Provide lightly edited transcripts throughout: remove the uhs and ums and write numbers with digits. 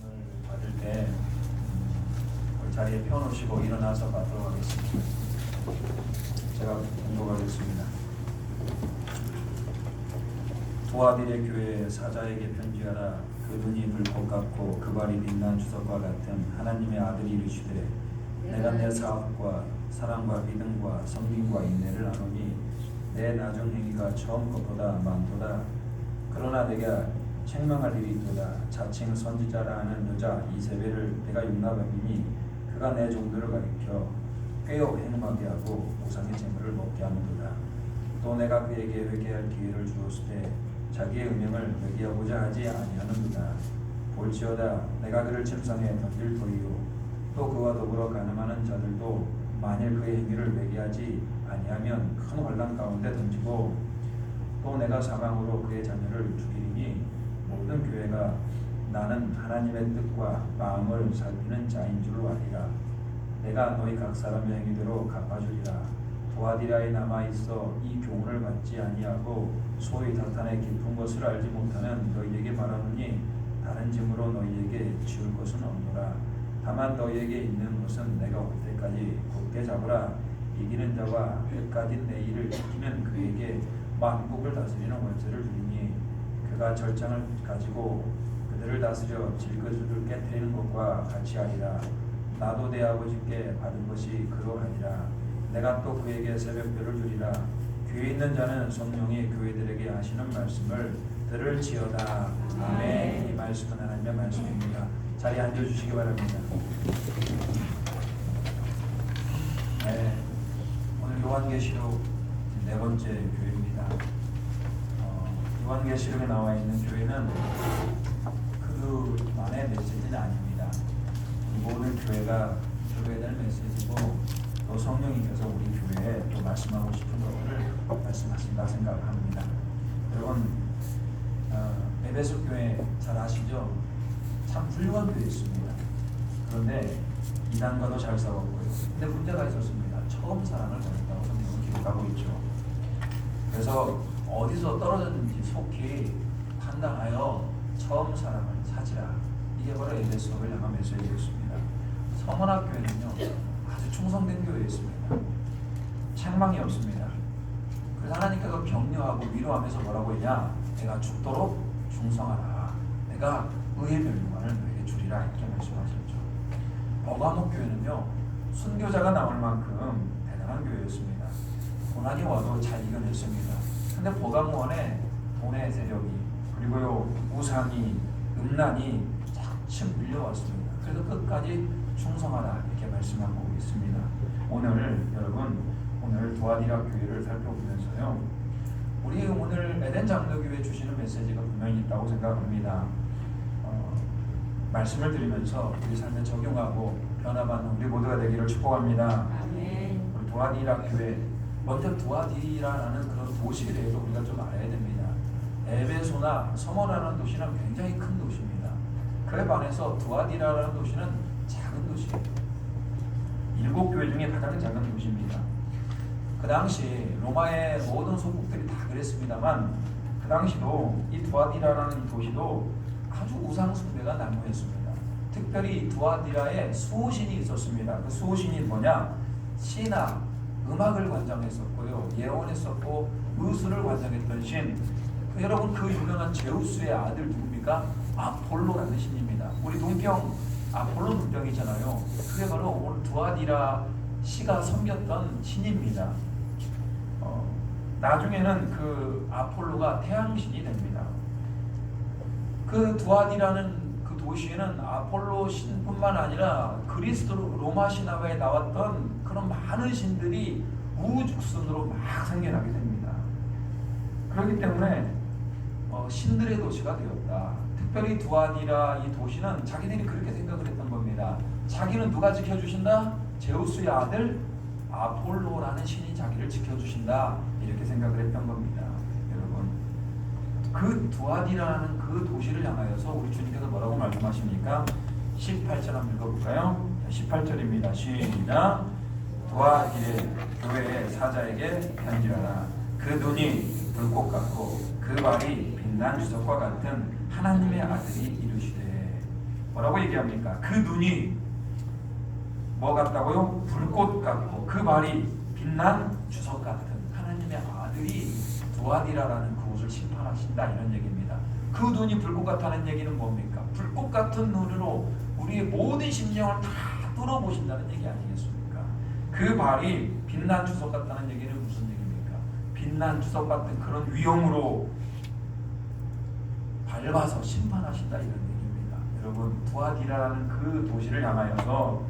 말씀을 받을 때 자리에 펴놓으시고 일어나서 받도록 하겠습니다. 제가 공독하겠습니다. 두아딜의 교회 사자에게 편지하라. 그 눈이 불꽃 같고 그 발이 빛난 주석과 같은 하나님의 아들이 이르시되 내가 내 사업과 사랑과 믿음과 섬김과 인내를 아노니 내 나중 행위가 처음 것보다 많도다. 그러나 내가 책망할 일이 있도다. 자칭 선지자라 하는 여자 이세벨을 내가 용납하리니 그가 내 종들을 가리켜 꾀어 행음하게 하고 우상의 재물을 먹게 하는도다. 또 내가 그에게 회개할 기회를 주었을 때 자기의 음행을 회개하고자 하지 아니하는도다. 볼지어다 내가 그를 침상에 던질 터이요 또 그와 더불어 가늠하는 자들도 만일 그의 행위를 회개하지 아니하면 큰 환난 가운데 던지고 또 내가 사망으로 그의 자녀를 죽이리니 모든 교회가 나는 하나님의 뜻과 마음을 살피는 자인 줄로 아리라. 내가 너희 각 사람의 행위대로 갚아주리라. 두아디라에 남아있어 이 교훈을 받지 아니하고 소위 사탄의 깊은 것을 알지 못하는 너희에게 말하노니 다른 짐으로 너희에게 지울 것은 없노라. 다만 너희에게 있는 것은 내가 올 때까지 굳게 잡으라. 이기는 자와 끝까지 내 일을 지키는 그에게 만국을 다스리는 월세를 주리니 그가 절장을 가지고 그들을 다스려 질그릇을 깨뜨리는 것과 같이 하리라. 나도 내 아버지께 받은 것이 그러하리라. 내가 또 그에게 새벽별을 주리라. 귀에 있는 자는 성령이 교회들에게 하시는 말씀을 들을지어다. 아멘. 이 말씀은 하나님의 말씀입니다. 자리에 앉아주시기 바랍니다. 네, 오늘 요한계시록 네 번째 교회입니다. 요한계시록에 나와 있는 교회는 그만의 메시지는 아닙니다. 모든 교회가 들어야 될 메시지고 또 성령님께서 우리 교회에 또 말씀하고 싶은 것들을 말씀하신다 생각합니다. 여러분 에베소 교회 잘 아시죠? 참 훌륭한 교회였습니다. 그런데 이단과도 잘 싸웠고요. 근데 문제가 있었습니다. 처음 사랑을 버렸다고 성경은 기록하고 있죠. 그래서 어디서 떨어졌는지 속히 판단하여 처음 사랑을 찾으라. 이게 바로 에베소를 향한 메시지였습니다. 서문학교회는요 아주 충성된 교회였습니다. 책망이 없습니다. 그래서 하나님께서 격려하고 위로하면서 뭐라고 했냐? 내가 죽도록 충성하라. 내가 의의 멸류관을 너에게 주리라. 이렇게 말씀하셨죠. 버가목 교회는요 순교자가 나올 만큼 대단한 교회였습니다. 고난이 와도 잘 이겨냈습니다. 근데 버가목 안에 돈의 세력이 그리고요 우상이 음란이 차츰 밀려왔습니다. 그래서 끝까지 충성하라 이렇게 말씀하고 있습니다. 오늘 여러분 오늘 두아디라 교회를 살펴보면서요 우리 오늘 에덴 장로교회 주시는 메시지가 분명히 있다고 생각합니다. 말씀을 드리면서 우리 삶에 적용하고 변화받는 우리 모두가 되기를 축복합니다. 아멘. 우리 두아디라 교회 먼저 두아디라라는 그런 도시에 대해서 우리가 좀 알아야 됩니다. 에베소나 서머라는 도시는 굉장히 큰 도시입니다. 그에 반해서 두아디라라는 도시는 작은 도시예요. 7교회 중에 가장 작은 도시입니다. 그 당시 로마의 모든 소국들이 다 그랬습니다만 그 당시도 이 두아디라라는 도시도 아주 우상 숭배가 난무했습니다. 특별히 두아디라에 수호신이 있었습니다. 그 수호신이 뭐냐? 신학, 음악을 관장했었고요. 예언했었고 의술을 관장했던 신. 여러분 그 유명한 제우스의 아들 누굽니까? 아폴로라는 신입니다. 우리 동경 아폴로 눈병이잖아요. 그게 바로 오늘 두아디라 씨가 섬겼던 신입니다. 나중에는 그 아폴로가 태양신이 됩니다. 그 두아디라는 그 도시에는 아폴로 신뿐만 아니라 그리스도 로마 신화가에 나왔던 그런 많은 신들이 우후죽순으로 막 생겨나게 됩니다. 그렇기 때문에 신들의 도시가 되었다. 특별히 두아디라 이 도시는 자기들이 그렇게 생각을 했던 겁니다. 자기는 누가 지켜주신다? 제우스의 아들 아폴로라는 신이 자기를 지켜주신다. 이렇게 생각을 했던 겁니다. 여러분 그 두아디라는 그 도시를 향하여서 우리 주님께서 뭐라고 말씀하십니까? 18절 한번 읽어볼까요? 18절입니다. 시작. 두아디라 교회의 사자에게 편지하라. 그 눈이 불꽃 같고 그 발이 빛난 주석과 같은 하나님의 아들이 이르시되 뭐라고 얘기합니까? 그 눈이 뭐 같다고요? 불꽃 같고 그 발이 빛난 주석 같은 하나님의 아들이 두아디라라는 그곳을 심판하신다, 이런 얘기입니다. 그 눈이 불꽃 같다는 얘기는 뭡니까? 불꽃 같은 눈으로 우리의 모든 심령을 다 뚫어보신다는 얘기 아니겠습니까? 그 발이 빛난 주석 같다는 얘기는 무슨 얘기입니까? 빛난 주석 같은 그런 위엄으로 밟아서 심판하신다, 이런 얘기입니다. 여러분, 두아디라라는 그 도시를 향하여서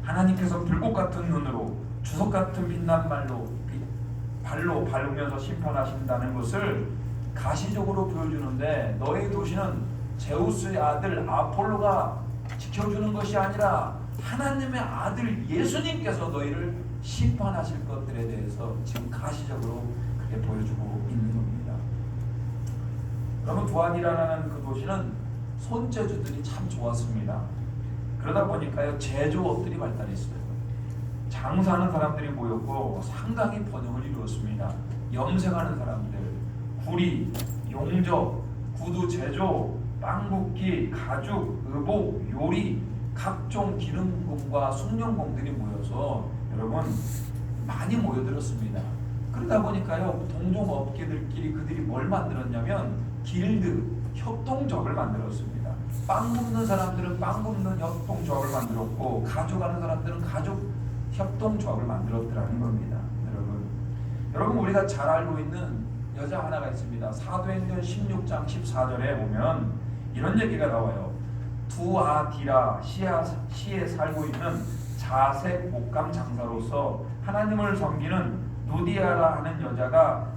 하나님께서 불꽃 같은 눈으로 주석 같은 빛난 발로 밟으면서 심판하신다는 것을 가시적으로 보여주는데, 너의 도시는 제우스의 아들 아폴로가 지켜주는 것이 아니라 하나님의 아들 예수님께서 너희를 심판하실 것들에 대해서 지금 가시적으로 그렇게 보여주고 있는 겁니다. 여러분, 두아디라라는 그 도시는 손재주들이 참 좋았습니다. 그러다 보니까요, 제조업들이 발달했어요. 장사하는 사람들이 모였고 상당히 번영을 이루었습니다. 염색하는 사람들, 구리, 용접, 구두 제조, 빵 굽기, 가죽, 의복, 요리, 각종 기능공과 숙련공들이 모여서 여러분 많이 모여들었습니다. 그러다 보니까요, 동종업계들끼리 그들이 뭘 만들었냐면 길드, 협동조합을 만들었습니다. 빵 굽는 사람들은 빵 굽는 협동조합을 만들었고, 가죽하는 사람들은 가죽 협동조합을 만들었더라는 겁니다. 여러분 우리가 잘 알고 있는 여자 하나가 있습니다. 사도행전 16장 14절에 보면 이런 얘기가 나와요. 두아디라 시에 살고 있는 자색 목감 장사로서 하나님을 섬기는 누디아라 하는 여자가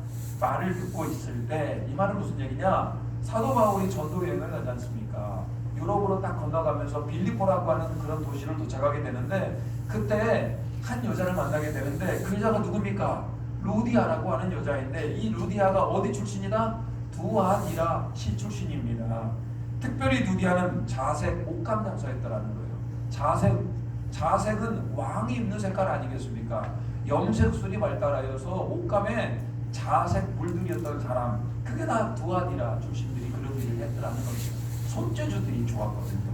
말을 듣고 있을 때, 이 말은 무슨 얘기냐? 사도 바울이 전도 여행을 가지 않습니까? 유럽으로 딱 건너가면서 빌립보라고 하는 그런 도시를 도착하게 되는데, 그때 한 여자를 만나게 되는데, 그 여자가 누굽니까? 루디아라고 하는 여자인데, 이 루디아가 어디 출신이다? 두아디라 시 출신입니다. 특별히 루디아는 자색 옷감 장사였더라는 거예요. 자색은 왕이 입는 색깔 아니겠습니까? 염색술이 발달하여서 옷감에 자색 물들였던 사람, 그게 다 두아디라 출신들이 그런 일을 했더라는 겁니다. 손재주들이 좋았거든요.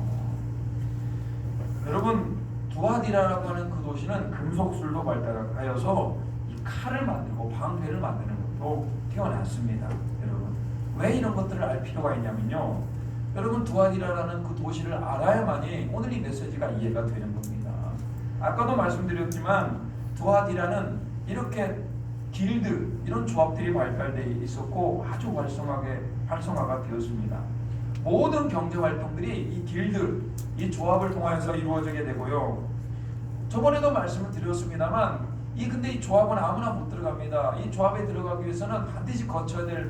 여러분, 두아디라라고 하는 그 도시는 금속술도 발달하여서 이 칼을 만들고 방패를 만드는 것도 태어났습니다. 여러분, 왜 이런 것들을 알 필요가 있냐면요, 여러분, 두아디라라는 그 도시를 알아야만이 오늘 이 메시지가 이해가 되는 겁니다. 아까도 말씀드렸지만 두아디라는 이렇게 길드, 이런 조합들이 발달되어 있었고 아주 활성화가 되었습니다. 모든 경제활동들이 이 길드, 이 조합을 통해서 이루어지게 되고요. 저번에도 말씀을 드렸습니다만, 근데 이 조합은 아무나 못 들어갑니다. 이 조합에 들어가기 위해서는 반드시 거쳐야 될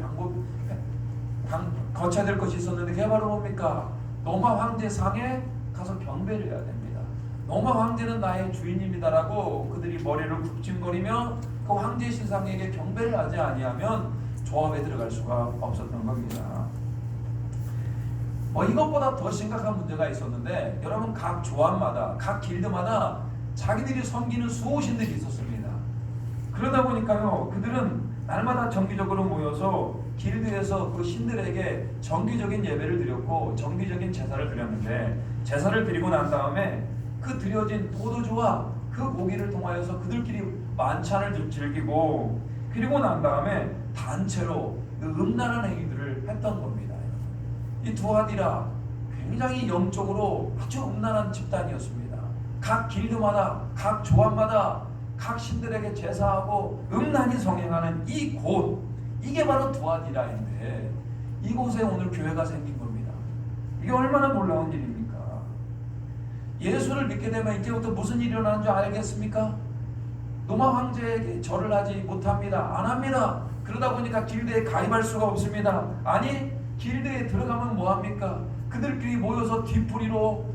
것이 있었는데, 그게 바로 뭡니까? 로마 황제 상에 가서 경배를 해야 됩니다. 로마 황제는 나의 주인입니다라고 그들이 머리를 굽징거리며 그 황제 신상에게 경배를 하지 아니하면 조합에 들어갈 수가 없었던 겁니다. 이것보다 더 심각한 문제가 있었는데, 여러분, 각 조합마다, 각 길드마다 자기들이 섬기는 수호신들이 있었습니다. 그러다 보니까요, 그들은 날마다 정기적으로 모여서 길드에서 그 신들에게 정기적인 예배를 드렸고 정기적인 제사를 드렸는데, 제사를 드리고 난 다음에 그 드려진 포도주와 그 고기를 통하여서 그들끼리 만찬을 즐기고, 그리고 난 다음에 단체로 음란한 행위들을 했던 겁니다. 이 두아디라 굉장히 영적으로 아주 음란한 집단이었습니다. 각 길드마다, 각 조합마다 각 신들에게 제사하고 음란히 성행하는 이게 바로 두아디라인데, 이곳에 오늘 교회가 생긴 겁니다. 이게 얼마나 놀라운 일입니까? 예수를 믿게 되면 이제부터 무슨 일이 일어나는 줄 알겠습니까? 로마 황제에게 절을 하지 못합니다. 안 합니다. 그러다 보니까 길드에 가입할 수가 없습니다. 아니, 길드에 들어가면 뭐합니까? 그들끼리 모여서 뒤풀이로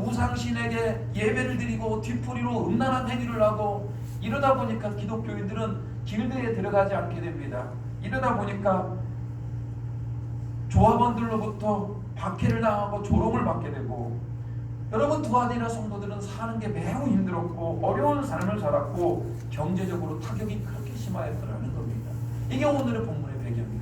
우상신에게 예배를 드리고 뒤풀이로 음란한 행위를 하고, 이러다 보니까 기독교인들은 길드에 들어가지 않게 됩니다. 이러다 보니까 조합원들로부터 박해를 당하고 조롱을 받게 되고, 여러분, 두아디라 성도들은 사는 게 매우 힘들었고 어려운 삶을 살았고 경제적으로 타격이 그렇게 심하였더라는 겁니다. 이게 오늘의 본문의 배경이에요.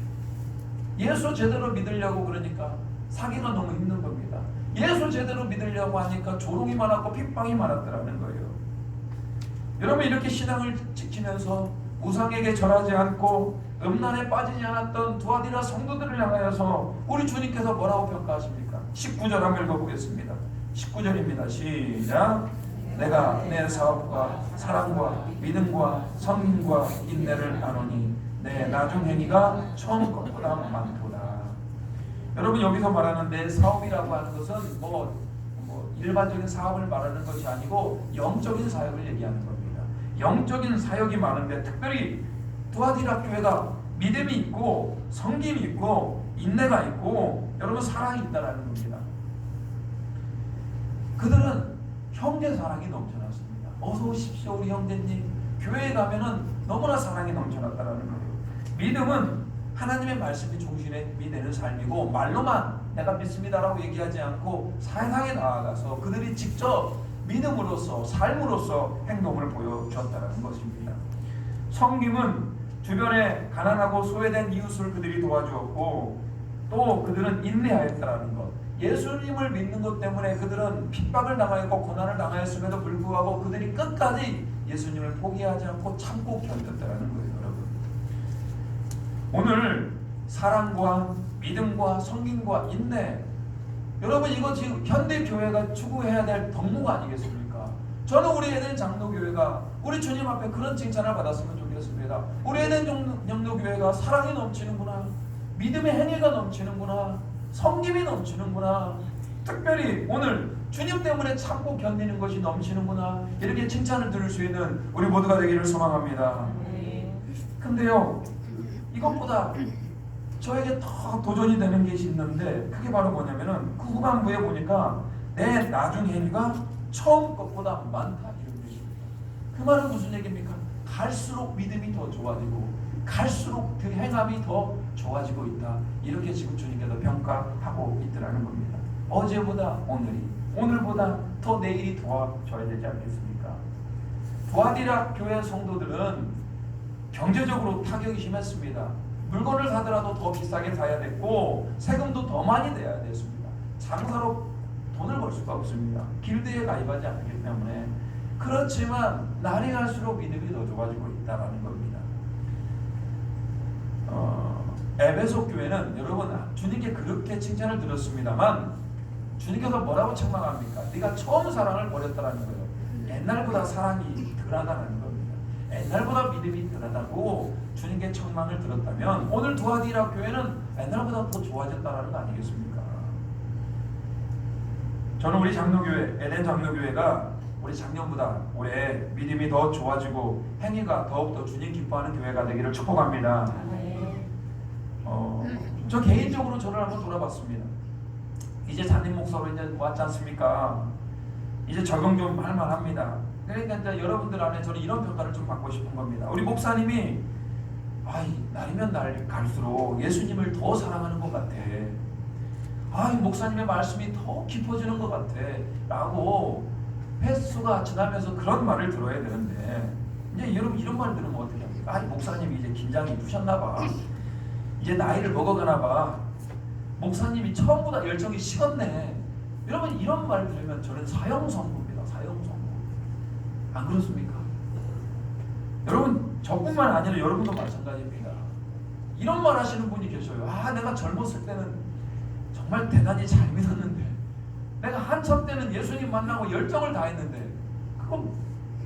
예수 제대로 믿으려고 그러니까 사기가 너무 힘든 겁니다. 예수 제대로 믿으려고 하니까 조롱이 많았고 핍박이 많았더라는 거예요. 여러분, 이렇게 신앙을 지키면서 우상에게 절하지 않고 음란에 빠지지 않았던 두아디라 성도들을 향하여서 우리 주님께서 뭐라고 평가하십니까? 19절 한번 읽어보겠습니다. 19절입니다. 시작. 내가 내 사업과 사랑과 믿음과 성인과 인내를 아노니 내 나중 행위가 처음 것보다 많도다. 여러분, 여기서 말하는 내 사업이라고 하는 것은 뭐 일반적인 사업을 말하는 것이 아니고 영적인 사역을 얘기하는 겁니다. 영적인 사역이 많은데 특별히 두아디라 교회가 믿음이 있고 성김이 있고 인내가 있고 여러분 사랑이 있다라는 겁니다. 그들은 형제 사랑이 넘쳐났습니다. 어서 오십시오 우리 형제님. 교회에 가면은 너무나 사랑이 넘쳐났다라는 거예요. 믿음은 하나님의 말씀이 중심이 되는 삶이고 말로만 내가 믿습니다라고 얘기하지 않고 세상에 나아가서 그들이 직접 믿음으로써 삶으로써 행동을 보여주었다는 것입니다. 성김은 주변에 가난하고 소외된 이웃을 그들이 도와주었고 또 그들은 인내하였다는 것. 예수님을 믿는 것 때문에 그들은 핍박을 당하였고 고난을 당하였음에도 불구하고 그들이 끝까지 예수님을 포기하지 않고 참고 견뎠다는 거예요. 여러분, 오늘 사랑과 믿음과 성김과 인내, 여러분 이거 지금 현대교회가 추구해야 될 덕목 아니겠습니까? 저는 우리 에덴 장로교회가 우리 주님 앞에 그런 칭찬을 받았으면 좋겠습니다. 우리 에덴 장로교회가 사랑이 넘치는구나, 믿음의 행위가 넘치는구나, 성김이 넘치는구나, 특별히 오늘 주님 때문에 참고 견디는 것이 넘치는구나, 이렇게 칭찬을 들을 수 있는 우리 모두가 되기를 소망합니다. 근데요, 이것보다 저에게 더 도전이 되는 것이 있는데 그게 바로 뭐냐면은 그 후반부에 보니까 내 나중 행위가 처음 것보다 많다 이런 얘기입니다. 그 말은 무슨 얘기입니까? 갈수록 믿음이 더 좋아지고 갈수록 그 행함이 더 좋아지고 있다, 이렇게 지금 주님께서 평가하고 있더라는 겁니다. 어제보다 오늘이, 오늘보다 더 내일이 도와줘야 되지 않겠습니까? 두아디라 교회 성도들은 경제적으로 타격이 심했습니다. 물건을 사더라도 더 비싸게 사야 됐고 세금도 더 많이 내야 됐습니다. 장사로 돈을 벌 수가 없습니다. 길드에 가입하지 않기 때문에. 그렇지만 날이 갈수록 믿음이 더 좋아지고 있다는 겁니다. 에베소 교회는 여러분 주님께 그렇게 칭찬을 들었습니다만 주님께서 뭐라고 책망합니까? 네가 처음 사랑을 버렸다는 거예요. 옛날보다 사랑이 덜하다는 겁니다. 옛날보다 믿음이 덜하다고 주님께 책망을 들었다면 오늘 두아디라 교회는 옛날보다 더 좋아졌다는 거 아니겠습니까? 저는 우리 장로교회, 에덴 장로교회가 우리 작년보다 올해 믿음이 더 좋아지고 행위가 더욱더 주님 기뻐하는 교회가 되기를 축복합니다. 저 개인적으로 저를 한번 돌아봤습니다. 이제 담임 목사로 이제 왔지 않습니까? 이제 적용 좀 할 만합니다. 그러니까 이제 여러분들 안에 저는 이런 평가를 좀 받고 싶은 겁니다. 우리 목사님이 날이면 날 갈수록 예수님을 더 사랑하는 것 같아. 목사님의 말씀이 더 깊어지는 것 같아. 라고 횟수가 지나면서 그런 말을 들어야 되는데 이제 여러분 이런 말 들으면 어떻게 합니까? 목사님이 이제 긴장이 푸셨나 봐. 이제 나이를 먹어가나 봐. 목사님이 처음보다 열정이 식었네. 여러분 이런 말 들으면 저는 사형선고입니다. 사형선고. 안 그렇습니까? 여러분 저뿐만 아니라 여러분도 마찬가지입니다. 이런 말 하시는 분이 계셔요. 내가 젊었을 때는 정말 대단히 잘 믿었는데, 내가 한참 때는 예수님 만나고 열정을 다했는데,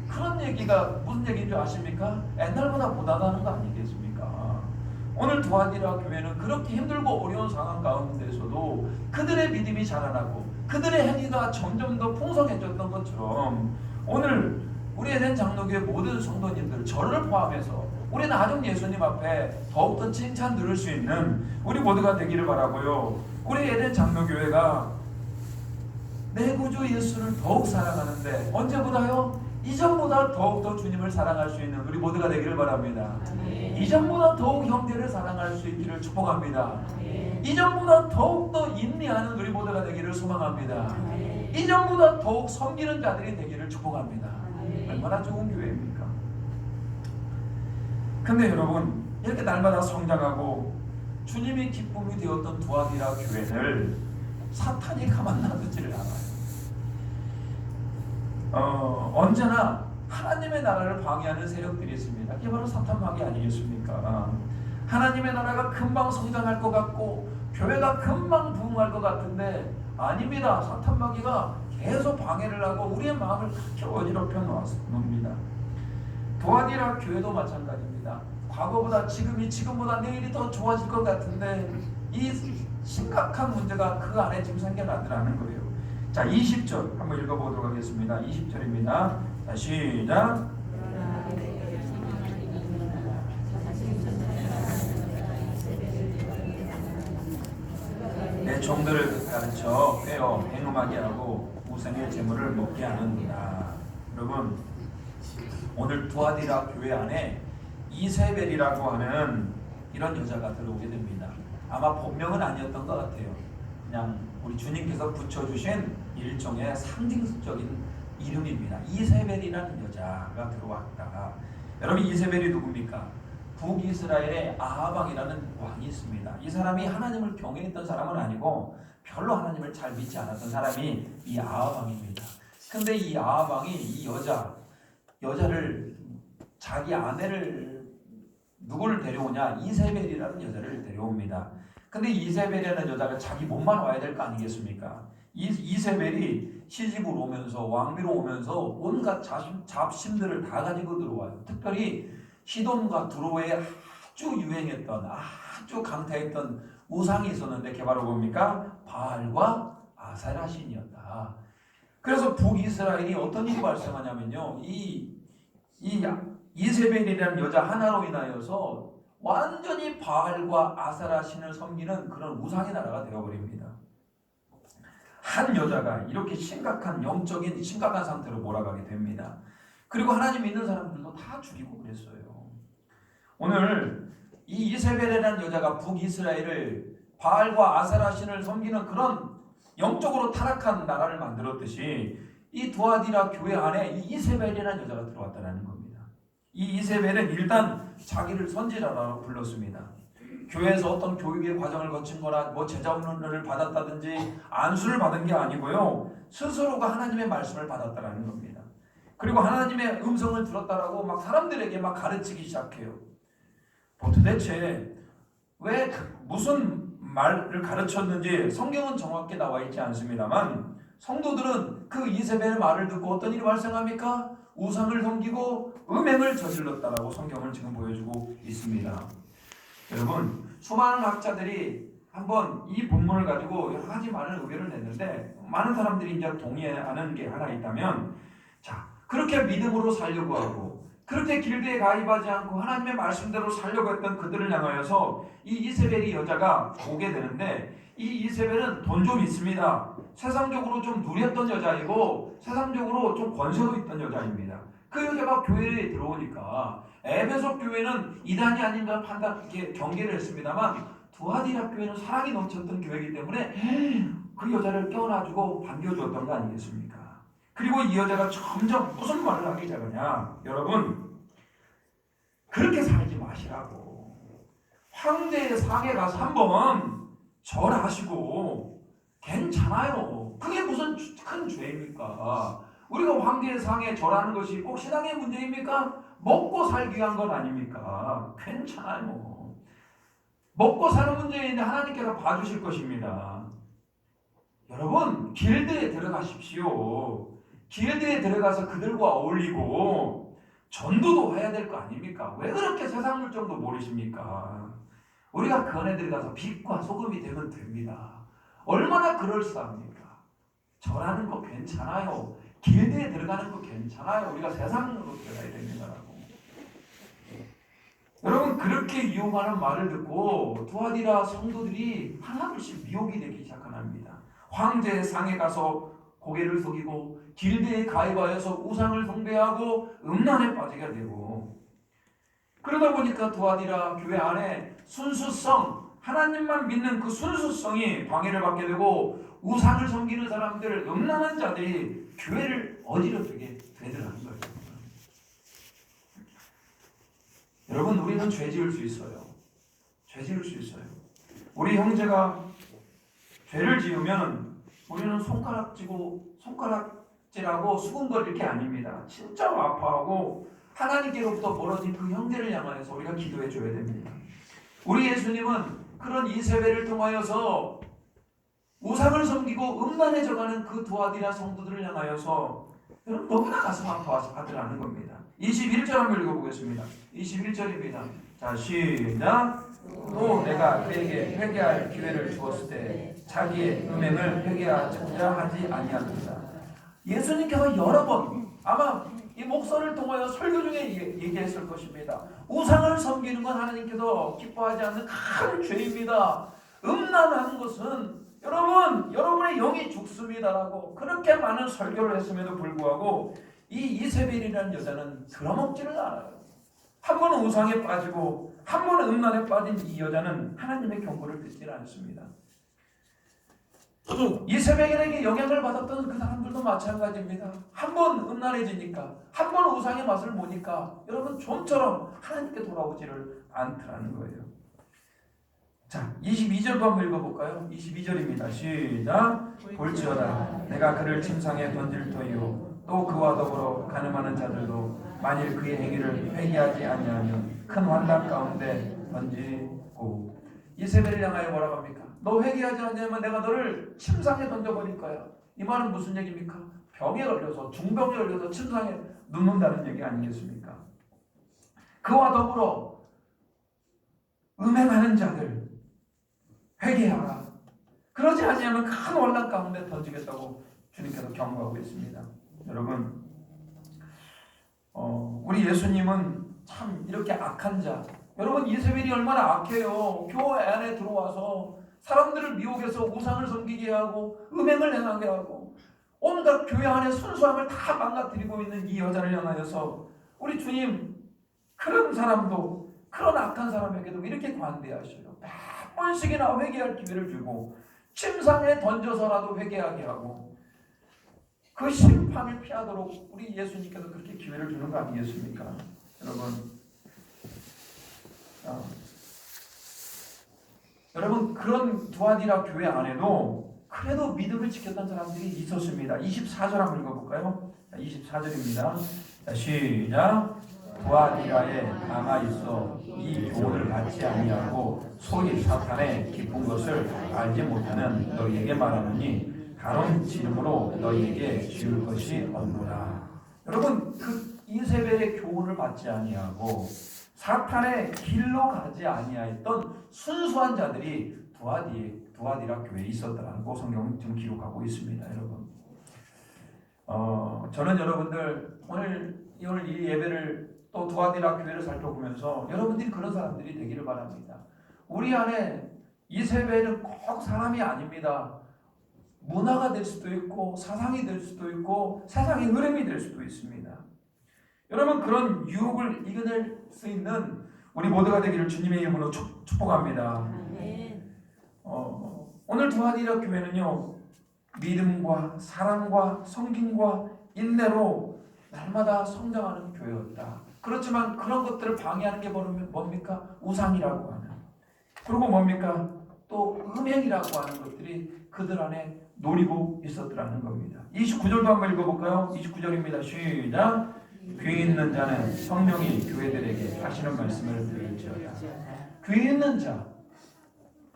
그런 얘기가 무슨 얘기인 줄 아십니까? 옛날보다 못하다는 거 아니겠습니까? 오늘 두아디라 교회는 그렇게 힘들고 어려운 상황 가운데서도 그들의 믿음이 자라나고 그들의 행위가 점점 더 풍성해졌던 것처럼 오늘 우리 에덴 장로교회 모든 성도님들, 저를 포함해서 우리 나중 예수님 앞에 더욱더 칭찬 들을 수 있는 우리 모두가 되기를 바라고요. 우리 에덴 장로교회가 내 구주 예수를 더욱 사랑하는데 언제보다요? 이전보다 더욱더 주님을 사랑할 수 있는 우리 모두가 되기를 바랍니다. 이전보다 더욱 형제를 사랑할 수 있기를 축복합니다. 이전보다 더욱더 인내하는 우리 모두가 되기를 소망합니다. 이전보다 더욱 섬기는 자들이 되기를 축복합니다. 얼마나 좋은 교회입니까? 근데 여러분 이렇게 날마다 성장하고 주님이 기쁨이 되었던 두아디라 교회를 사탄이 가만 놔두지를 않아요. 언제나 하나님의 나라를 방해하는 세력들이 있습니다. 이게 바로 사탄 마귀 아니겠습니까? 하나님의 나라가 금방 성장할 것 같고 교회가 금방 부흥할 것 같은데 아닙니다. 사탄 마귀가 계속 방해를 하고 우리의 마음을 그렇게 어지럽혀 놓습니다. 도안이라 교회도 마찬가지입니다. 과거보다 지금보다 내일이 더 좋아질 것 같은데 이 심각한 문제가 그 안에 지금 생겨나더라는 거예요. 자, 20절 한번 읽어보도록 하겠습니다. 20절입니다. 자, 시작. 내 종들을 가르쳐 꿰어 행음하게 하고 우상의 재물을 먹게 하는구나. 여러분, 오늘 두아디라 교회 안에 이세벨이라고 하는 이런 여자가 들어오게 됩니다. 아마 본명은 아니었던 것 같아요. 그냥 우리 주님께서 붙여주신 일종의 상징적인 이름입니다. 이세벨이라는 여자가 들어왔다. 여러분, 이세벨이 누굽니까? 북이스라엘의 아하방이라는 왕이 있습니다. 이 사람이 하나님을 경외했던 사람은 아니고 별로 하나님을 잘 믿지 않았던 사람이 이 아하방입니다. 근데 이 아하방이 이 여자를 자기 아내를 누구를 데려오냐? 이세벨이라는 여자를 데려옵니다. 근데 이세벨이라는 여자가 자기 몸만 와야 될 거 아니겠습니까? 이세벨이 시집을 오면서 왕비로 오면서 온갖 잡심들을 다 가지고 들어와요. 특별히 시돈과 두로에 아주 유행했던 아주 강타했던 우상이 있었는데 그게 바로 뭡니까? 바알과 아세라 신이었다. 그래서 북이스라엘이 어떤 일이 발생하냐면요, 이세벨이라는 여자 하나로 인하여서 완전히 바알과 아세라 신을 섬기는 그런 우상의 나라가 되어버립니다. 한 여자가 이렇게 영적인 심각한 상태로 몰아가게 됩니다. 그리고 하나님 믿는 사람들도 다 죽이고 그랬어요. 오늘 이 이세벨이라는 여자가 북이스라엘을 바알과 아세라 신을 섬기는 그런 영적으로 타락한 나라를 만들었듯이 이 두아디라 교회 안에 이 이세벨이라는 여자가 들어왔다는 겁니다. 이 이세벨은 일단 자기를 선지자라고 불렀습니다. 교회에서 어떤 교육의 과정을 거친 거나 제자 훈련을 받았다든지 안수를 받은 게 아니고요, 스스로가 하나님의 말씀을 받았다는 겁니다. 그리고 하나님의 음성을 들었다라고 막 사람들에게 막 가르치기 시작해요. 도대체 왜 무슨 말을 가르쳤는지 성경은 정확히 나와 있지 않습니다만 성도들은 그 이세벨의 말을 듣고 어떤 일이 발생합니까? 우상을 섬기고 음행을 저질렀다라고 성경을 지금 보여주고 있습니다. 여러분, 수많은 학자들이 한번 이 본문을 가지고 여러 가지 많은 의견을 냈는데 많은 사람들이 이제 동의하는 게 하나 있다면, 자, 그렇게 믿음으로 살려고 하고 그렇게 길드에 가입하지 않고 하나님의 말씀대로 살려고 했던 그들을 향하여서 이 이세벨이 여자가 오게 되는데, 이 이세벨은 돈 좀 있습니다. 세상적으로 좀 누렸던 여자이고 세상적으로 좀 권세도 있던 여자입니다. 그 여자가 교회에 들어오니까 에베소 교회는 이단이 아닌가 경계를 했습니다만 두아디라 교회는 사랑이 넘쳤던 교회이기 때문에 그 여자를 껴안아주고 반겨주었던 거 아니겠습니까? 그리고 이 여자가 점점 무슨 말을 하기 시작하냐? 여러분, 그렇게 살지 마시라고. 황제의 상에 가서 한번 절하시고 괜찮아요. 그게 무슨 큰 죄입니까? 우리가 황제의 상에 절하는 것이 꼭 신앙의 문제입니까? 먹고 살기 위한 건 아닙니까? 괜찮아요. 먹고 사는 문제인데 하나님께서 봐주실 것입니다. 여러분, 길드에 들어가십시오. 길드에 들어가서 그들과 어울리고 전도도 해야 될 거 아닙니까? 왜 그렇게 세상 물정도 모르십니까? 우리가 그 안에 들어가서 빛과 소금이 되면 됩니다. 얼마나 그럴싸합니까? 절하는 거 괜찮아요. 길드에 들어가는 거 괜찮아요. 우리가 세상으로 들어가야 되는 거라고. 여러분, 그렇게 이용하는 말을 듣고 두아디라 성도들이 하나둘씩 미혹이 되기 시작합니다. 황제의 상에 가서 고개를 숙이고 길드에 가입하여서 우상을 숭배하고 음란에 빠지게 되고, 그러다 보니까 두아디라 교회 안에 순수성, 하나님만 믿는 그 순수성이 방해를 받게 되고 우상을 섬기는 사람들, 음란한 자들이 교회를 어지럽히게 되더라는 거예요. 여러분, 우리는 죄 지을 수 있어요. 죄 지을 수 있어요. 우리 형제가 죄를 지으면 우리는 손가락질하고 수군거릴 게 아닙니다. 진짜 아파하고 하나님께로부터 멀어진 그 형제를 향하여서 우리가 기도해 줘야 됩니다. 우리 예수님은 그런 이세벨을 통하여서 우상을 섬기고 음란해져가는 그 두아디라 성도들을 향하여서 너무나 가슴 아파하더라는 겁니다. 21절 한번 읽어보겠습니다. 21절입니다. 자, 시작. 또 내가 그에게 회개할 기회를 주었을 때 자기의 음행을 회개하자 하지 아니하더라. 예수님께서 여러 번 아마 이 목사를 통하여 설교 중에 얘기했을 것입니다. 우상을 섬기는 건 하나님께서 기뻐하지 않는 큰 죄입니다. 음란하는 것은 여러분의 영이 죽습니다라고 그렇게 많은 설교를 했음에도 불구하고 이 이세벨이라는 여자는 들어먹지를 않아요. 한 번은 우상에 빠지고 한 번은 음란에 빠진 이 여자는 하나님의 경고를 듣지 않습니다. 이세벨에게 영향을 받았던 그 사람들도 마찬가지입니다. 한 번 음란해지니까 한 번 우상의 맛을 보니까 여러분 좀처럼 하나님께 돌아오지를 않더라는 거예요. 자, 22절도 한번 읽어볼까요? 22절입니다. 시작. 볼지어다 내가 그를 침상에 던질 터이요 또 그와 더불어 가늠하는 자들도 만일 그의 행위를 회개하지 아니하면 큰 환난 가운데 던지고. 이세벨을 향하여 뭐라고 합니까? 너 회개하지 않으면 내가 너를 침상에 던져버릴 거야. 이 말은 무슨 얘기입니까? 병에 걸려서 중병에 걸려서 침상에 눕는다는 얘기 아니겠습니까? 그와 더불어 음행하는 자들 회개하라. 그러지 아니하면 큰 환난 가운데 던지겠다고 주님께서 경고하고 있습니다. 여러분, 우리 예수님은 참 이렇게 악한 자, 여러분 이세벨이 얼마나 악해요. 교회 안에 들어와서 사람들을 미혹해서 우상을 섬기게 하고 음행을 행하게 하고 온갖 교회 안의 순수함을 다 망가뜨리고 있는 이 여자를 향하여서 우리 주님 그런 사람도 그런 악한 사람에게도 이렇게 관대하셔요. 몇 번씩이나 회개할 기회를 주고 침상에 던져서라도 회개하게 하고 그 심판을 피하도록 우리 예수님께서 그렇게 기회를 주는 거 아니겠습니까? 여러분 그런 두아디라 교회 안에도 그래도 믿음을 지켰던 사람들이 있었습니다. 24절 한번 읽어볼까요? 24절입니다. 시작. 두아디라에 남아있어 이 교훈을 받지 아니하고 소위 사탄의 깊은 것을 알지 못하는 너희에게 말하노니 다른 지름으로 너희에게 지을 것이 없노라. 여러분 그 이세벨의 교훈을 받지 아니하고 사탄의 길로 가지 아니하였던 순수한 자들이 두아디라 교회에 있었다라고 성경은 지금 기록하고 있습니다. 여러분, 저는 여러분들 오늘 이 예배를 또 두아디라 교회를 살펴보면서 여러분들이 그런 사람들이 되기를 바랍니다. 우리 안에 이세벨은 꼭 사람이 아닙니다. 문화가 될 수도 있고 사상이 될 수도 있고 세상의 흐름이 될 수도 있습니다. 여러분 그런 유혹을 이겨낼 수 있는 우리 모두가 되기를 주님의 이름으로 축복합니다. 오늘 두아디라 교회는요 믿음과 사랑과 섬김과 인내로 날마다 성장하는 교회였다. 그렇지만 그런 것들을 방해하는 게 뭡니까? 우상이라고 하는, 그리고 뭡니까? 또 음행이라고 하는 것들이 그들 안에 노리고 있었더라는 겁니다. 29절도 한번 읽어볼까요? 29절입니다. 시작. 귀 있는 자는 성령이 교회들에게 하시는 말씀을 들을지어다. 귀 있는 자,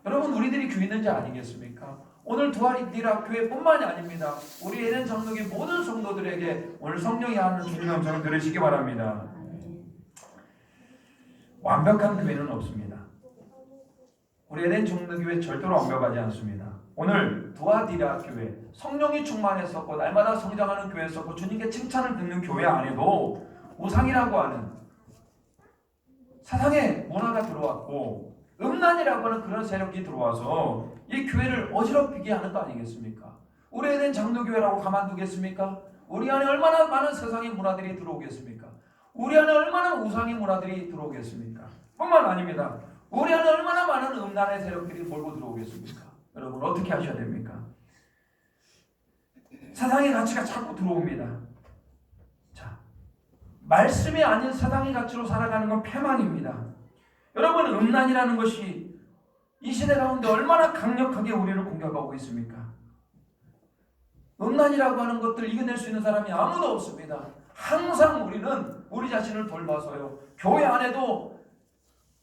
여러분 우리들이 귀 있는 자 아니겠습니까? 오늘 두아디라 교회뿐만이 아닙니다. 우리 에덴 장로교 모든 성도들에게 오늘 성령이 하는 주님의 음성을 들으시기 바랍니다. 완벽한 교회는 없습니다. 우리 에덴 장로교회 절대로 완벽하지 않습니다. 오늘 두아디라 교회 성령이 충만했었고 날마다 성장하는 교회였었고 주님께 칭찬을 듣는 교회 안에도 우상이라고 하는 세상의 문화가 들어왔고 음란이라고 하는 그런 세력이 들어와서 이 교회를 어지럽히게 하는 거 아니겠습니까? 우리 에덴 장로교회라고 가만두겠습니까? 우리 안에 얼마나 많은 세상의 문화들이 들어오겠습니까? 우리 안에 얼마나 우상의 문화들이 들어오겠습니까? 뿐만 아닙니다. 우리 안에 얼마나 많은 음란의 세력들이 몰고 들어오겠습니까? 여러분 어떻게 하셔야 됩니까? 세상의 가치가 자꾸 들어옵니다. 자, 말씀이 아닌 세상의 가치로 살아가는 건 패망입니다. 여러분 음란이라는 것이 이 시대 가운데 얼마나 강력하게 우리를 공격하고 있습니까? 음란이라고 하는 것들을 이겨낼 수 있는 사람이 아무도 없습니다. 항상 우리는 우리 자신을 돌봐서요, 교회 안에도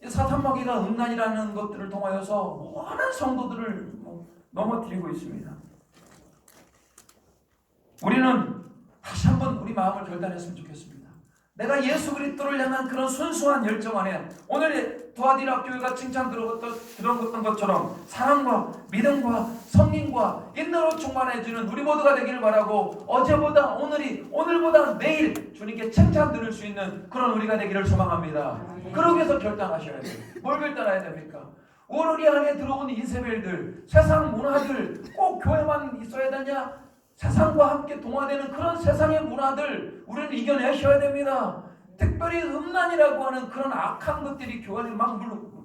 사탄마귀가 음란이라는 것들을 통하여서 많은 성도들을 넘어뜨리고 있습니다. 우리는 다시 한번 우리 마음을 결단했으면 좋겠습니다. 내가 예수 그리스도를 향한 그런 순수한 열정 안에 오늘의 두아디라 교회가 칭찬 들었던 것처럼 사랑과 믿음과 성령과 인내로 충만해지는 우리 모두가 되기를 바라고, 어제보다 오늘이, 오늘보다 내일 주님께 칭찬 들을 수 있는 그런 우리가 되기를 소망합니다. 그러기 위해서 결단하셔야 돼요. 뭘 결단해야 됩니까? 우리 안에 들어온 이세벨들, 세상 문화들, 꼭 교회만 있어야 되냐? 세상과 함께 동화되는 그런 세상의 문화들 우리는 이겨내셔야 됩니다. 특별히 음란이라고 하는 그런 악한 것들이 교회 안에 막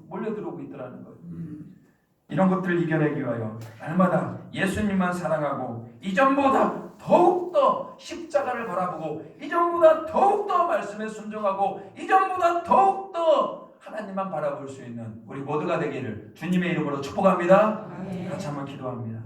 몰려들어오고 있더라는 거예요. 이런 것들을 이겨내기 위하여 날마다 예수님만 사랑하고 이전보다 더욱더 십자가를 바라보고 이전보다 더욱더 말씀에 순종하고 이전보다 더욱더 하나님만 바라볼 수 있는 우리 모두가 되기를 주님의 이름으로 축복합니다. 같이 한번 기도합니다.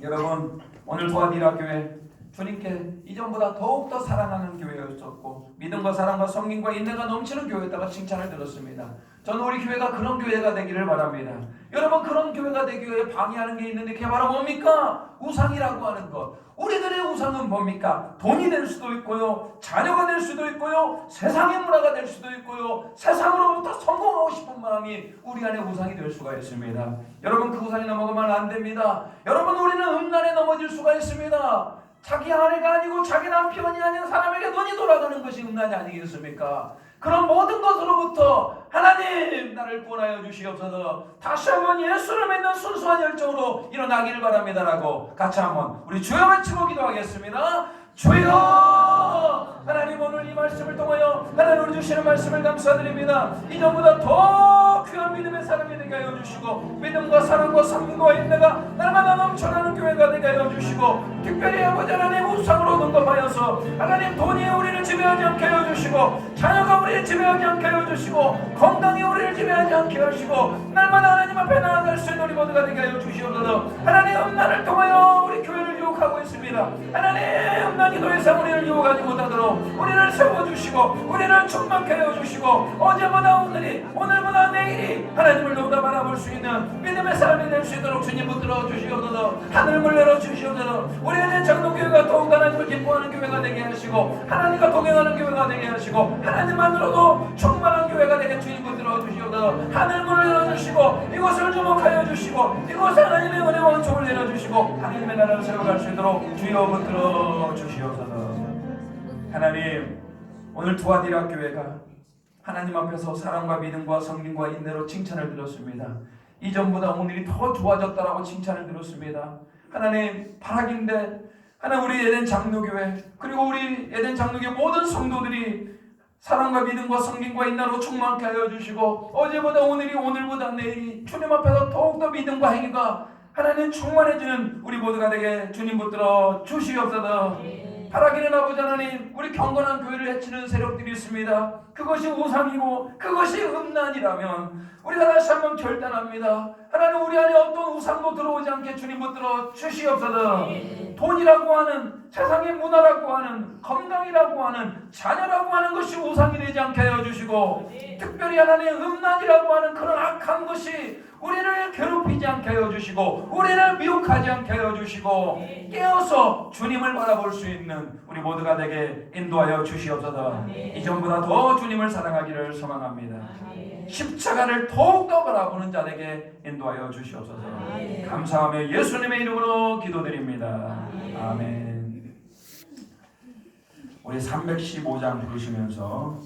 여러분, 오늘 두아디라 교회 주님께 이전보다 더욱더 사랑하는 교회였었고 믿음과 사랑과 성령과 인내가 넘치는 교회였다가 칭찬을 들었습니다. 저는 우리 교회가 그런 교회가 되기를 바랍니다. 여러분, 그런 교회가 되기 위해 방해하는 게 있는데 그게 바로 뭡니까? 우상이라고 하는 것. 우리들의 우상은 뭡니까? 돈이 될 수도 있고요, 자녀가 될 수도 있고요, 세상의 문화가 될 수도 있고요, 세상으로부터 성공하고 싶은 마음이 우리 안에 우상이 될 수가 있습니다. 여러분, 그 우상이 넘어가면 안 됩니다. 여러분, 우리는 음란에 넘어질 수가 있습니다. 자기 아내가 아니고 자기 남편이 아닌 사람에게 눈이 돌아가는 것이 음란이 아니겠습니까? 그런 모든 것으로부터 하나님 나를 구원하여 주시옵소서. 다시 한번 예수를 믿는 순수한 열정으로 일어나기를 바랍니다라고 같이 한번 우리 주여 외치고 기도하겠습니다. 주여! 하나님, 오늘 이 말씀을 통하여 하나님 주시는 말씀을 감사드립니다. 이전보다 더 귀한 믿음의 사람이 되게 하여 주시고 믿음과 사랑과 성령과 인내가 날마다 넘쳐나는 교회가 되게 하여 주시고, 특별히 아버지 하나님 우상으로 등급하여서 하나님 돈이 우리를 지배하지 않게 하여 주시고 자녀가 우리를 지배하지 않게 하여 주시고 건강이 우리를 지배하지 않게 하시고 날마다 하나님 앞에 나아갈 수 있는 우리 모두가 되게 하여 주시옵소서. 하나님, 음란을 통하여 우리 교회를 유혹하고 있습니다. 하나님, 음란이 더 이상 우리를 유혹하지 못하도록 우리를 세워주시고 우리를 충만케 해주시고 어제보다 오늘이, 오늘보다 내일이 하나님을 더욱더 바라볼 수 있는 믿음의 사람이 될 수 있도록 주님 붙들어 주시옵소서. 하늘을 열어 주시옵소서. 우리의 장로교회가 더욱 하나님을 기뻐하는 교회가 되게 하시고 하나님과 동행하는 교회가 되게 하시고 하나님만으로도 충만한 교회가 되게 주님 붙들어 주시옵소서. 하늘문을 열어주시고 이곳을 주목하여 주시고 이곳에 하나님의 은혜와 원총을 내려주시고 하나님의 나라를 세워갈 수 있도록 주여 붙들어 주시옵소서. 하나님, 오늘 두아디라 교회가 하나님 앞에서 사랑과 믿음과 성령과 인내로 칭찬을 드렸습니다. 이전보다 오늘이 더 좋아졌다라고 칭찬을 드렸습니다. 하나님, 바라긴데 하나님, 우리 에덴 장로교회 그리고 우리 에덴 장로교회 모든 성도들이 사랑과 믿음과 성령과 인내로 충만케 하여 주시고 어제보다 오늘이, 오늘보다 내일이 주님 앞에서 더욱더 믿음과 행위가 하나님 충만해지는 우리 모두가 되게 주님 붙들어 주시옵소서. 바라기는 아버지 하나님, 우리 경건한 교회를 해치는 세력들이 있습니다. 그것이 우상이고 그것이 음란이라면 우리가 다시 한번 결단합니다. 하나님, 우리 안에 어떤 우상도 들어오지 않게 주님 붙들어 주시옵소서. 돈이라고 하는, 세상의 문화라고 하는, 건강이라고 하는, 자녀라고 하는 것이 우상이 되지 않게 하여 주시고 특별히 하나님, 음란이라고 하는 그런 악한 것이 우리를 괴롭히지 않게 하여 주시고 우리를 미혹하지 않게 하여 주시고 깨어서 주님을 바라볼 수 있는 우리 모두가 되게 인도하여 주시옵소서. 이전보다 더 주님을 사랑하기를 소망합니다. 십자가를 더욱더 바라보는 자에게 인도하여 주시옵소서. 감사하며 예수님의 이름으로 기도드립니다. 아멘. 우리 315장 부르시면서